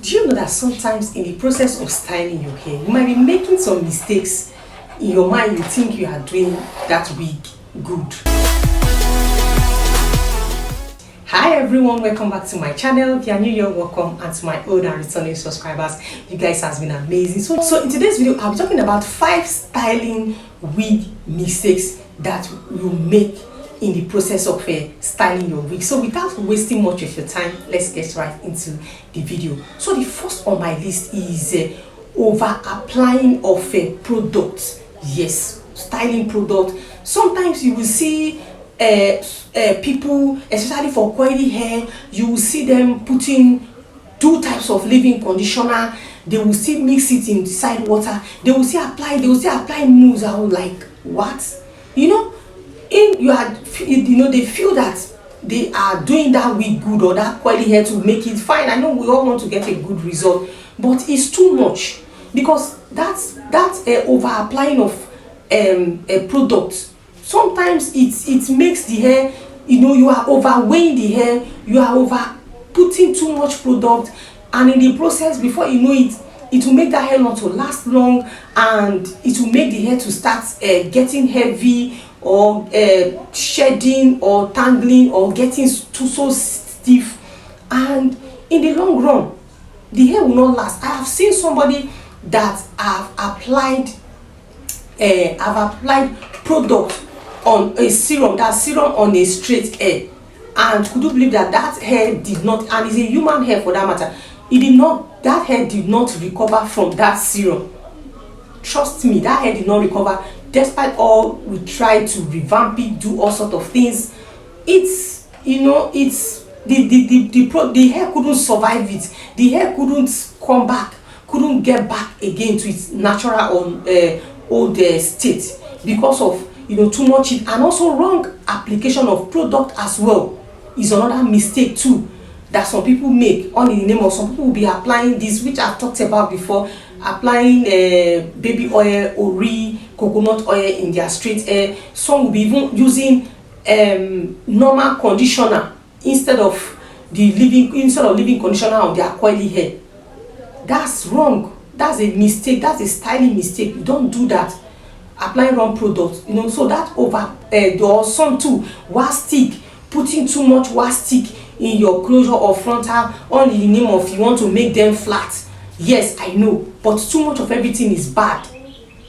Do you know that sometimes in the process of styling your hair, you might be making some mistakes in your mind? You think you are doing that wig good. Hi everyone, welcome back to my channel. If you are new, you're welcome, and to my old and returning subscribers, you guys has been amazing. So in today's video, I'll be talking about 5 styling wig mistakes that you make in the process of styling your wig. So without wasting much of your time, let's get right into the video. So the first on my list is over applying of a product. Yes, styling product. Sometimes you will see people, especially for curly hair, you will see them putting 2 types of leave-in conditioner. They will still mix it inside water. They will still apply moves. I was like, what? You know, they feel that they are doing that wig good or that curly hair to make it fine. I know we all want to get a good result, but it's too much, because that's over applying of a product. Sometimes it makes the hair, you are overweighing the hair, you are over putting too much product, and in the process, before you know it will make that hair not to last long, and it will make the hair to start getting heavy, or shedding, or tangling, or getting so stiff, and in the long run the hair will not last. I have seen somebody that have applied product on a serum on a straight hair, and could you believe that hair did not, and it's a human hair for that matter, that hair did not recover from that serum. Trust me, that hair did not recover, despite all we tried to revamp it, do all sort of things. It's the hair couldn't survive it. The hair couldn't come back, couldn't get back again to its natural old state, because of too much heat, and also wrong application of product as well is another mistake too that some people make. All in the name of, some people will be applying this, which I've talked about before, applying baby oil, ori, coconut oil in their straight hair. Some will be even using normal conditioner instead of leave-in conditioner on their curly hair. That's wrong. That's a mistake. That's a styling mistake. You don't do that. Applying wrong products, so that or some too wastic, putting too much wastic in your closure or frontal, all in the name of you want to make them flat. Yes, I know, but too much of everything is bad.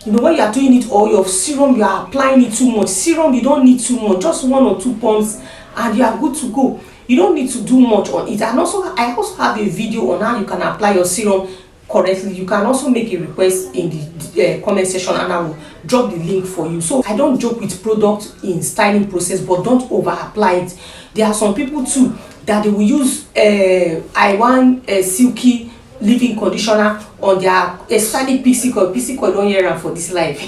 When you are doing it, or your serum, you are applying it too much. Serum, you don't need too much, just 1 or 2 pumps and you are good to go. You don't need to do much on it. And also, I also have a video on how you can apply your serum correctly. You can also make a request in the comment section, and I will drop the link for you. So I don't joke with product in styling process, but don't over apply it. There are some people too that they will use I want a silky leave-in conditioner on their, especially pixie coil don't hear am for this life.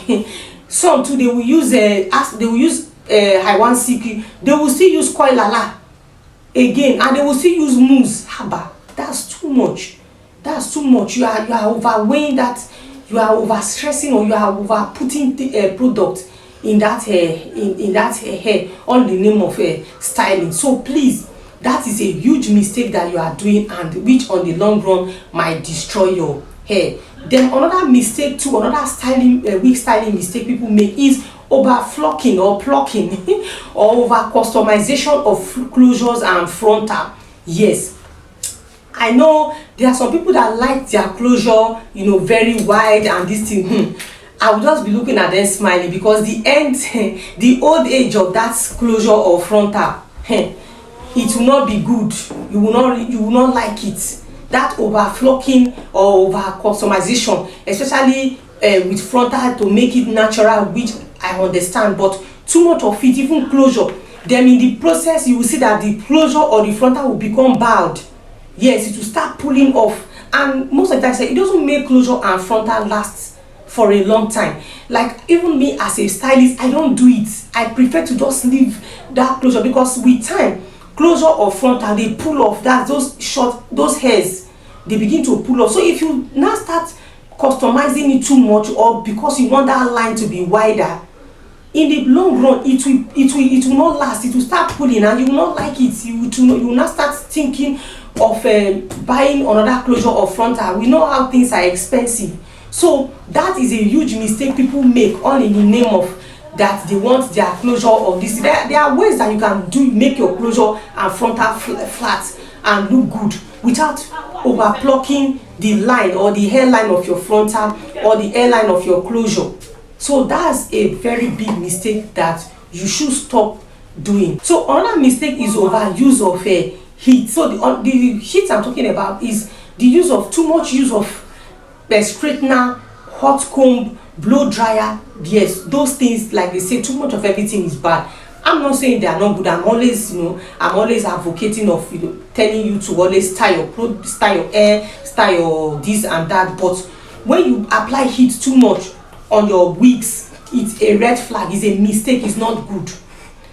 Some too, they will use I want silky, they will still use coil again, and they will still use mousse. Haba, that's too much. That's too much. You are overweighing that. You are overstressing, or you are over putting product in that hair on the name of styling. So please, that is a huge mistake that you are doing, and which on the long run might destroy your hair. Then another mistake too, another wig styling mistake people make is over flocking or plucking or over customization of closures and frontal. Yes, I know there are some people that like their closure, very wide, and this thing. I will just be looking at them smiling, because the old age of that closure or frontal, it will not be good. You will not like it. That over flocking or over customization, especially with frontal to make it natural, which I understand, but too much of it, even closure, then in the process you will see that the closure or the frontal will become bowed. Yes, it will start pulling off, and most of the time it doesn't make closure and frontal last for a long time. Like, even me as a stylist, I don't do it. I prefer to just leave that closure, because with time, closure or frontal, they pull off. Those hairs, they begin to pull off. So if you now start customizing it too much, or because you want that line to be wider, in the long run it will not last. It will start pulling, and you will not like it. You will not start thinking, of buying another closure or frontal. We know how things are expensive. So that is a huge mistake people make, all in the name of that they want their closure or this. There are ways that you can make your closure and frontal flat and look good without overplucking the line or the hairline of your frontal or the hairline of your closure. So that's a very big mistake that you should stop doing. So another mistake is overuse of heat. So the heat I'm talking about is the use of too much use of straightener, hot comb, blow dryer. Yes, those things, like they say, too much of everything is bad. I'm not saying they are not good. I'm always advocating of, telling you to always style your clothes, style your hair, style your this and that. But when you apply heat too much on your wigs, it's a red flag. It's a mistake. It's not good,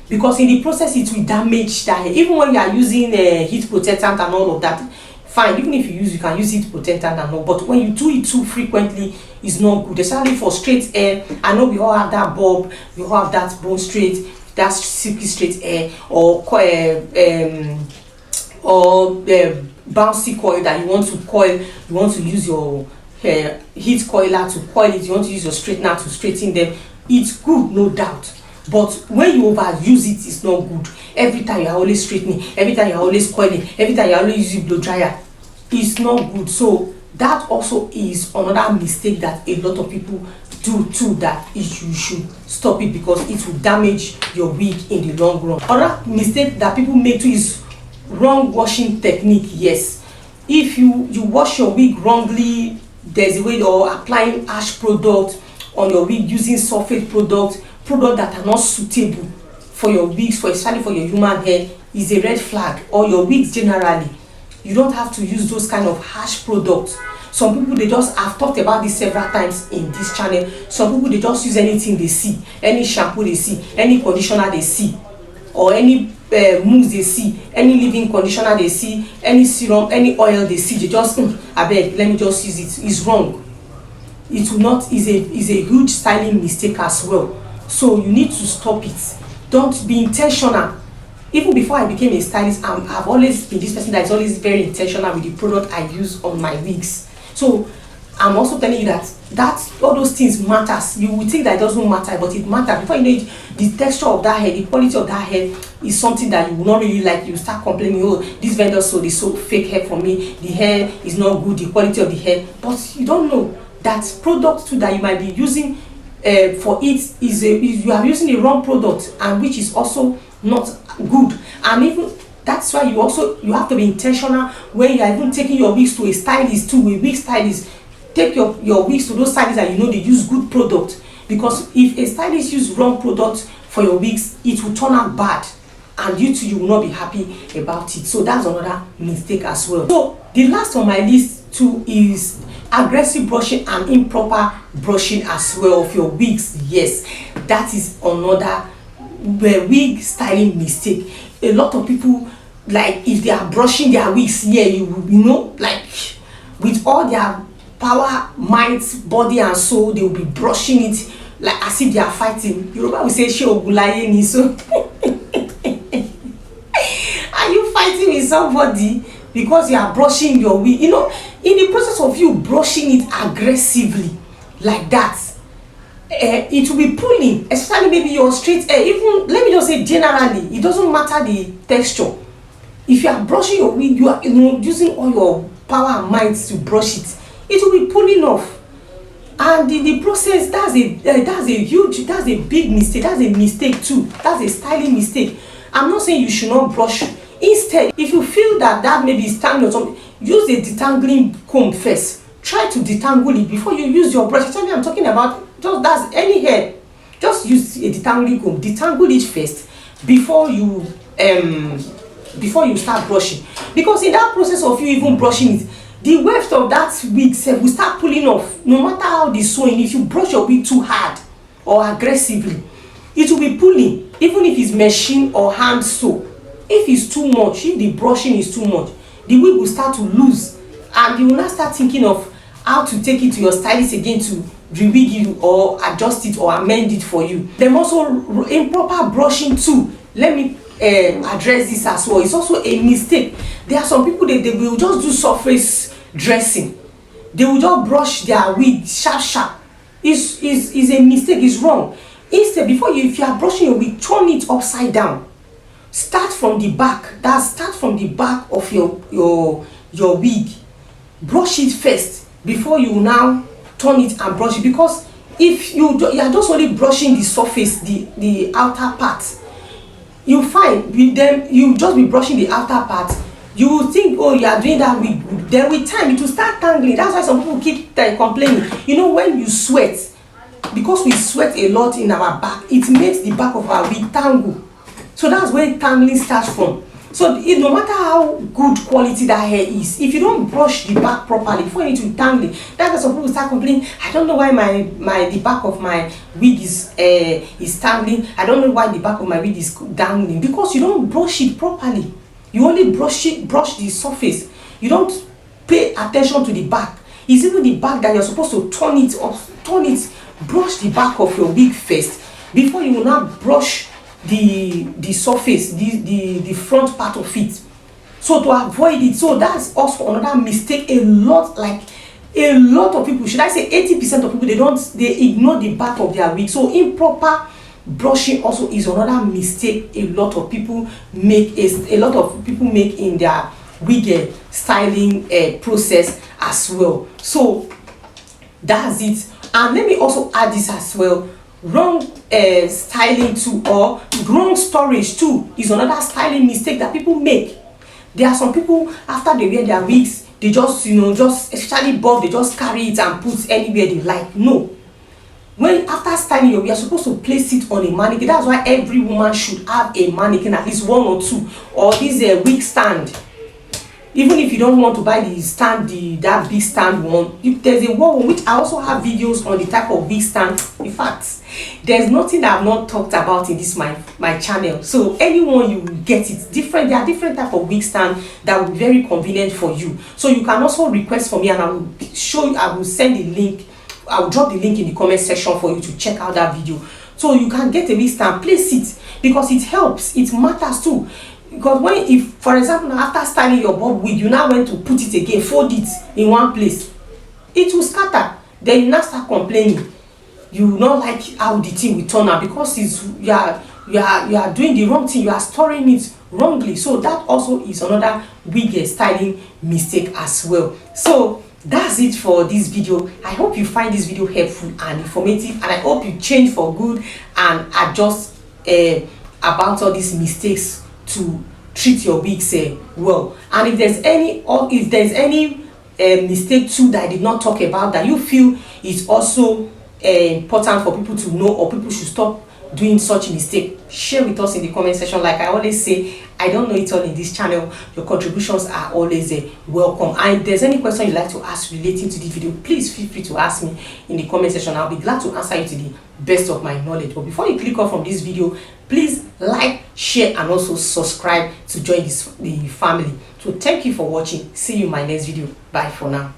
because in the process it will damage that hair. Even when you are using heat protectant and all of that, fine. Even if you can use heat protectant and all, but when you do it too frequently, it's not good, especially for straight hair. I know we all have that bob, we all have that bone straight, that silky straight hair, or bouncy coil that you want to coil. You want to use your heat coiler to coil it. You want to use your straightener to straighten them. It's good, no doubt. But when you overuse it, it's not good. Every time you're always straightening, every time you're always coiling, every time you're always using blow dryer, it's not good. So that also is another mistake that a lot of people do too, that you should stop it, because it will damage your wig in the long run. Another mistake that people make too is wrong washing technique. Yes, if you wash your wig wrongly, there's a way of applying harsh product on your wig, using sulfate products that are not suitable for your wigs, especially for your human hair, is a red flag. Or your wigs generally, you don't have to use those kind of harsh products. Some people, they just, I've talked about this several times in this channel, some people, they just use anything they see, any shampoo they see, any conditioner they see, or any mousse they see, any leave-in conditioner they see, any serum, any oil they see, they just I beg, let me just use it. It's wrong. It will not, is a huge styling mistake as well. So you need to stop it. Don't be intentional. Even before I became a stylist, I've always been this person that is always very intentional with the product I use on my wigs. So I'm also telling you that all those things matters. You will think that it doesn't matter, but it matters. Before you know it, the texture of that hair, the quality of that hair is something that you will not really like. You start complaining, oh, this vendor sold fake hair for me, the hair is not good, the quality of the hair. But you don't know that product too that you might be using for it you are using a wrong product, and which is also not good. And even that's why you have to be intentional when you are even taking your wigs to a stylist, to a wig stylist. Take your wigs to those stylists that you know they use good product, because if a stylist use wrong product for your wigs, it will turn out bad, and you will not be happy about it. So that's another mistake as well. So the last on my list too is aggressive brushing and improper brushing as well of your wigs. Yes, that is another wig styling mistake. A lot of people, like, if they are brushing their wigs here, you know, like, with all their power, might, body and soul, they will be brushing it like as if they are fighting. Yoruba will say she ogulaye ni. So are you fighting with somebody because you are brushing your wig? You know, in the process of you brushing it aggressively like that, it will be pulling, especially maybe your straight hair. Even, let me just say, generally, it doesn't matter the texture. If you are brushing your wig, you are using all your power and might to brush it, it will be pulling off. And in the process, that's a big mistake. That's a mistake too. That's a styling mistake. I'm not saying you should not brush. Instead, if you feel that maybe is tangling or something, use a detangling comb first. Try to detangle it before you use your brush. Actually, I'm talking about just that's any hair. Just use a detangling comb. Detangle it first before you start brushing. Because in that process of you even brushing it, the weft of that wig will start pulling off. No matter how the sewing, if you brush your wig too hard or aggressively, it will be pulling, even if it's machine or hand sew. If it's too much, if the brushing is too much, the wig will start to lose, and you will not start thinking of how to take it to your stylist again to re-wig you or adjust it or amend it for you. Then also improper brushing too. Let me address this as well. It's also a mistake. There are some people they will just do surface dressing. They will just brush their wig sharp. Is a mistake. It's wrong. Instead, if you are brushing your wig, turn it upside down. Start from the back. Start from the back of your wig. Brush it first before you now turn it and brush it, because if you are just only brushing the surface, the outer part, you find with them you just be brushing the outer part, you will think, oh, you are doing that wig good. Then with time it will start tangling. That's why some people keep complaining. You know, when you sweat, because we sweat a lot in our back, it makes the back of our wig tangle. So that's where tangling starts from. So no matter how good quality that hair is, if you don't brush the back properly before you to tangling, that's why some people start complaining. I don't know why the back of my wig is tangling. I don't know why the back of my wig is dangling, because you don't brush it properly. You only brush the surface. You don't pay attention to the back. It's even the back that you're supposed to turn it up, brush the back of your wig first before you will now brush the surface, the front part of it, so to avoid it. So that's also another mistake. A lot of people, should I say 80% of people, they ignore the back of their wig. So improper brushing also is another mistake a lot of people make in their wig styling process as well. So that's it. And let me also add this as well. Wrong styling too, or wrong storage too, is another styling mistake that people make. There are some people, after they wear their wigs, they just especially bob, they just carry it and put anywhere they like. No, when after styling your wig, you're supposed to place it on a mannequin. That's why every woman should have a mannequin, at least one or two, or this wig stand. Even if you don't want to buy the stand, that big stand one, if there's a one, which I also have videos on the type of big stand. In fact, there's nothing that I've not talked about in this my channel. So anyone, you will get it different. There are different type of wig stand that will be very convenient for you. So you can also request for me, and I will show you. I will send the link. I will drop the link in the comment section for you to check out that video. So you can get a wig stand, place it, because it helps. It matters too. Because if, for example, after styling your bob wig, you now went to put it again, fold it in one place, it will scatter. Then you now start complaining. You will not like how the thing will turn out, because you are doing the wrong thing. You are storing it wrongly. So that also is another wig styling mistake as well. So that's it for this video. I hope you find this video helpful and informative, and I hope you change for good and adjust about all these mistakes to treat your wigs well. And if there's any mistake too that I did not talk about, that you feel is also important for people to know, or people should stop doing such a mistake, share with us in the comment section. Like I always say, I don't know it all in this channel. Your contributions are always welcome. And if there's any question you'd like to ask relating to this video, please feel free to ask me in the comment section. I'll be glad to answer you to the best of my knowledge. But before you click off from this video, please like, share, and also subscribe to join the family. So thank you for watching. See you in my next video. Bye for now.